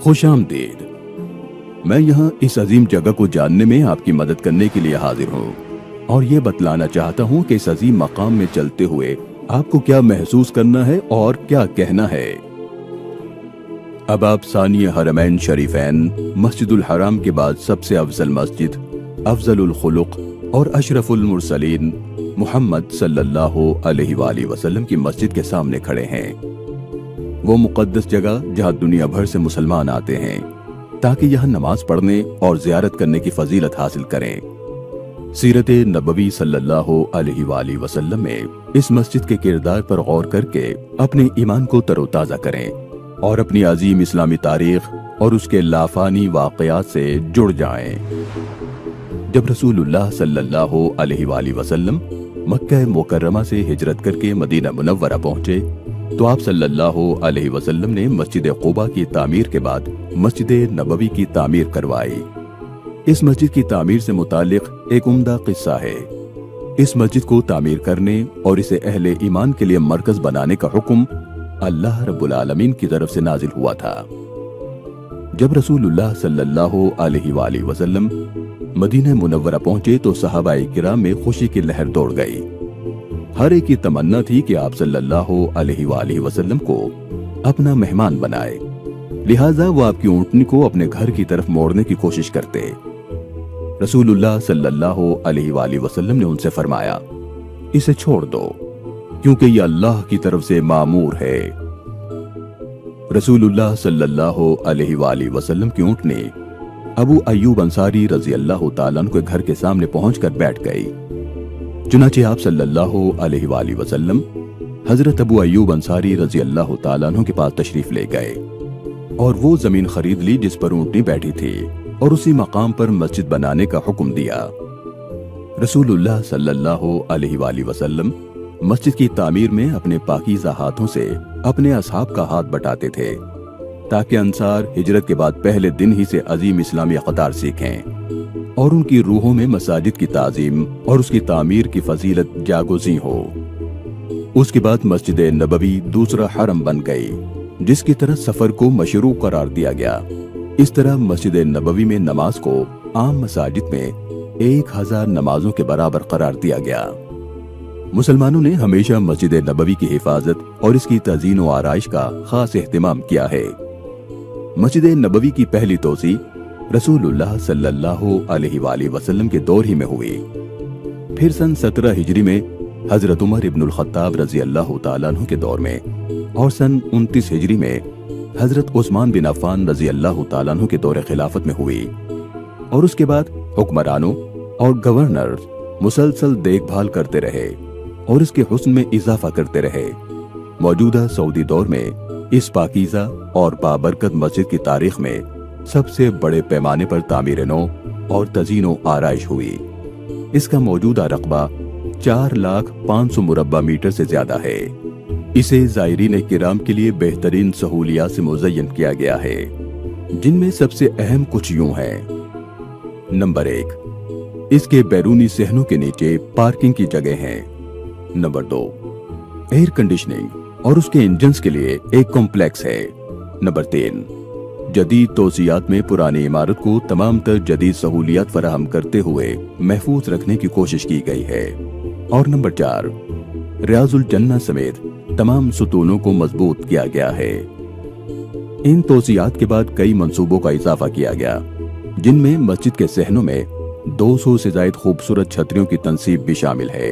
خوش آمدید۔ میں یہاں اس عظیم جگہ کو جاننے میں آپ کی مدد کرنے کے لیے حاضر ہوں اور یہ بتلانا چاہتا ہوں کہ اس عظیم مقام میں چلتے ہوئے آپ کو کیا محسوس کرنا ہے اور کیا کہنا ہے۔ اب آپ ثانی حرمین شریفین مسجد الحرام کے بعد سب سے افضل مسجد، افضل الخلق اور اشرف المرسلین محمد صلی اللہ علیہ وآلہ وسلم کی مسجد کے سامنے کھڑے ہیں۔ وہ مقدس جگہ جہاں دنیا بھر سے مسلمان آتے ہیں تاکہ یہاں نماز پڑھنے اور زیارت کرنے کی فضیلت حاصل کریں۔ سیرت نبوی صلی اللہ علیہ وآلہ وسلم میں اس مسجد کے کردار پر غور کر کے اپنے ایمان کو تر و تازہ کریں اور اپنی عظیم اسلامی تاریخ اور اس کے لافانی واقعات سے جڑ جائیں۔ جب رسول اللہ صلی اللہ علیہ وآلہ وسلم مکہ مکرمہ سے ہجرت کر کے مدینہ منورہ پہنچے تو آپ صلی اللہ علیہ وسلم نے مسجد قباء کی تعمیر کے بعد مسجد نبوی کی تعمیر کروائی۔ اس مسجد کی تعمیر سے متعلق ایک عمدہ قصہ ہے۔ اس مسجد کو تعمیر کرنے اور اسے اہل ایمان کے لیے مرکز بنانے کا حکم اللہ رب العالمین کی طرف سے نازل ہوا تھا۔ جب رسول اللہ صلی اللہ علیہ وآلہ وسلم مدینہ منورہ پہنچے تو صحابہ کرام میں خوشی کی لہر دوڑ گئی۔ ہر ایک کی تمنا تھی کہ آپ صلی اللہ علیہ وآلہ وسلم کو اپنا مہمان بنائے، لہٰذا وہ آپ کی اونٹنی کو اپنے گھر کی طرف موڑنے کی کوشش کرتے۔ رسول اللہ صلی اللہ علیہ وآلہ وسلم نے ان سے فرمایا، اسے چھوڑ دو کیونکہ یہ اللہ کی طرف سے مامور ہے۔ رسول اللہ صلی اللہ علیہ وآلہ وسلم کی اونٹنی ابو ایوب انصاری رضی اللہ تعالیٰ عنہ کے گھر کے سامنے پہنچ کر بیٹھ گئی۔ چنانچہ آپ صلی اللہ علیہ وآلہ وسلم حضرت ابو ایوب انصاری رضی اللہ تعالیٰ عنہ کے پاس تشریف لے گئے اور وہ زمین خرید لی جس پر اونٹنی بیٹھی تھی اور اسی مقام پر مسجد بنانے کا حکم دیا۔ رسول اللہ صلی اللہ علیہ وآلہ وسلم مسجد کی تعمیر میں اپنے پاکیزہ ہاتھوں سے اپنے اصحاب کا ہاتھ بٹاتے تھے تاکہ انصار ہجرت کے بعد پہلے دن ہی سے عظیم اسلامی اقدار سیکھیں اور ان کی روحوں میں مساجد کی تعظیم اور اس کی تعمیر کی فضیلت جاگزیں ہو۔ اس کے بعد مسجد نبوی دوسرا حرم بن گئی جس کی طرح سفر کو مشروع قرار دیا گیا۔ اس طرح مسجد نبوی میں نماز کو عام مساجد میں 1000 نمازوں کے برابر قرار دیا گیا۔ مسلمانوں نے ہمیشہ مسجد نبوی کی حفاظت اور اس کی تزئین و آرائش کا خاص اہتمام کیا ہے۔ مسجد نبوی کی پہلی توسیع رسول اللہ صلی اللہ علیہ وآلہ وسلم کے دور ہی میں ہوئی۔ پھر سن 17 ہجری میں حضرت عمر ابن الخطاب رضی اللہ تعالیٰ عنہ کے دور میں اور سن 29 ہجری میں حضرت عثمان بن عفان رضی اللہ تعالیٰ عنہ کے دور خلافت میں ہوئی، اور اس کے بعد حکمرانوں اور گورنر مسلسل دیکھ بھال کرتے رہے اور اس کے حسن میں اضافہ کرتے رہے۔ موجودہ سعودی دور میں اس پاکیزہ اور بابرکت مسجد کی تاریخ میں سب سے بڑے پیمانے پر تعمیر نو اور تزئین و آرائش ہوئی۔ اس کا موجودہ رقبہ 4,05,000 مربع میٹر سے زیادہ ہے۔ اسے زائرین کرام کے لیے بہترین سہولیات سے مزین کیا گیا ہے، جن میں سب سے اہم کچھ یوں ہیں۔ نمبر 1، اس کے بیرونی صحنوں کے نیچے پارکنگ کی جگہ ہیں۔ نمبر 2، ایئر کنڈیشننگ اور اس کے انجنز کے لیے ایک کمپلیکس ہے۔ نمبر 3، جدید توسیعات میں پرانی عمارت کو تمام تر جدید سہولیات فراہم کرتے ہوئے محفوظ رکھنے کی کوشش کی گئی ہے۔ اور نمبر 4، ریاض الجنہ سمیت تمام ستونوں کو مضبوط کیا گیا ہے۔ ان توسیعات کے بعد کئی منصوبوں کا اضافہ کیا گیا، جن میں مسجد کے صحنوں میں 200 سے زائد خوبصورت چھتریوں کی تنصیب بھی شامل ہے۔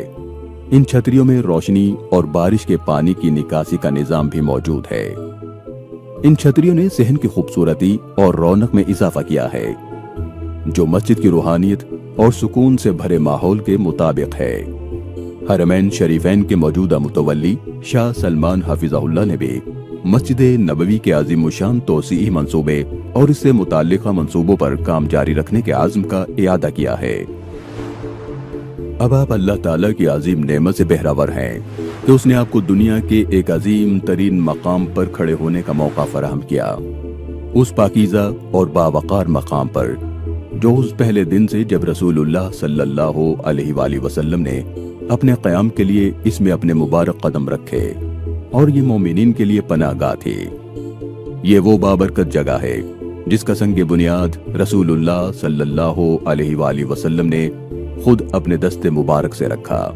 ان چھتریوں میں روشنی اور بارش کے پانی کی نکاسی کا نظام بھی موجود ہے۔ ان چھتریوں نے صحن کی خوبصورتی اور رونق میں اضافہ کیا ہے، جو مسجد کی روحانیت اور سکون سے بھرے ماحول کے مطابق ہے۔ حرمین شریفین کے موجودہ متولی شاہ سلمان حفظہ اللہ نے بھی مسجد نبوی کے عظیم الشان توسیعی منصوبے اور اس سے متعلقہ منصوبوں پر کام جاری رکھنے کے عزم کا اعادہ کیا ہے۔ اب آپ اللہ تعالیٰ کی عظیم نعمت سے بہراور ہیں کہ اس نے آپ کو دنیا کے ایک عظیم ترین مقام پر کھڑے ہونے کا موقع فراہم کیا، اس پاکیزہ اور باوقار مقام پر جو اس پہلے دن سے جب رسول اللہ صلی اللہ علیہ وآلہ وسلم نے اپنے قیام کے لیے اس میں اپنے مبارک قدم رکھے اور یہ مومنین کے لیے پناہ گاہ تھی۔ یہ وہ بابرکت جگہ ہے جس کا سنگ بنیاد رسول اللہ صلی اللہ علیہ وآلہ وسلم نے خود اپنے دست مبارک سے رکھا۔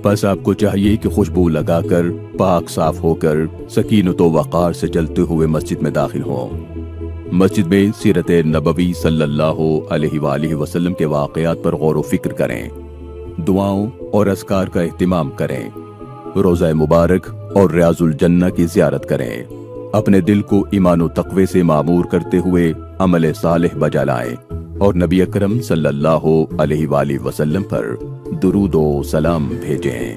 بس آپ کو چاہیے کہ خوشبو لگا کر پاک صاف ہو کر سکینت و وقار سے چلتے ہوئے مسجد میں داخل ہوں۔ مسجد میں سیرت نبوی صلی اللہ علیہ وآلہ وسلم کے واقعات پر غور و فکر کریں، دعاؤں اور اذکار کا اہتمام کریں، روضہ مبارک اور ریاض الجنہ کی زیارت کریں، اپنے دل کو ایمان و تقوی سے معمور کرتے ہوئے عمل صالح بجا لائیں اور نبی اکرم صلی اللہ علیہ وآلہ وسلم پر درود و سلام بھیجیں۔